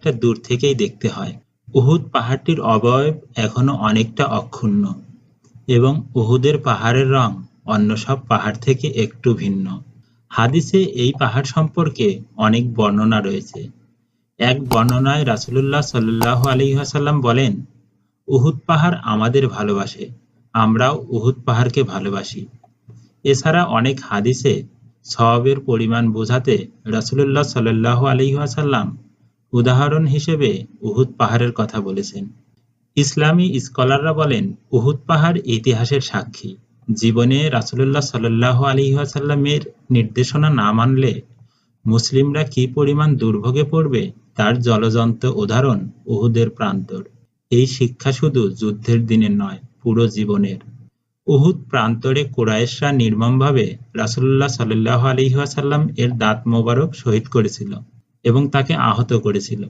একটা দূর থেকেই দেখতে হয়। উহুদ পাহাড়টির অবয়ব এখনো অনেকটা অক্ষুণ্ণ এবং উহুদের পাহাড়ের রং অন্য সব পাহাড় থেকে একটু ভিন্ন। হাদিসে এই পাহাড় সম্পর্কে অনেক বর্ণনা রয়েছে। এক বর্ণনায় রাসূলুল্লাহ সাল্লাল্লাহু আলাইহি ওয়াসাল্লাম বলেন, উহুদ পাহাড় আমাদের ভালোবাসে, আমরাও উহুদ পাহাড়কে ভালোবাসি। এছাড়া অনেক হাদিসে সওয়াবের পরিমাণ বোঝাতে রাসূলুল্লাহ সাল্লাল্লাহু আলাইহি ওয়াসাল্লাম উদাহরণ হিসেবে উহুদ পাহাড়ের কথা বলেছেন। ইসলামী স্কলাররা বলেন, উহুদ পাহাড় ইতিহাসের সাক্ষী। জীবনে রাসূলুল্লাহ সাল্লাল্লাহু আলাইহি ওয়াসাল্লামের নির্দেশনা না মানলে মুসলিমরা কি পরিমাণ দুর্ভোগে পড়বে তার জ্বলজ্বন্ত উদাহরণ উহুদের প্রান্তর। এই শিক্ষা শুধু যুদ্ধের দিনের নয়, পুরো জীবনের। উহুদ প্রান্তরে কুরাইশরা নির্মমভাবে রাসূলুল্লাহ সাল্লাল্লাহু আলাইহি ওয়াসাল্লাম এর দাঁত মোবারক শহীদ করেছিল এবং তাকে আহত করেছিল।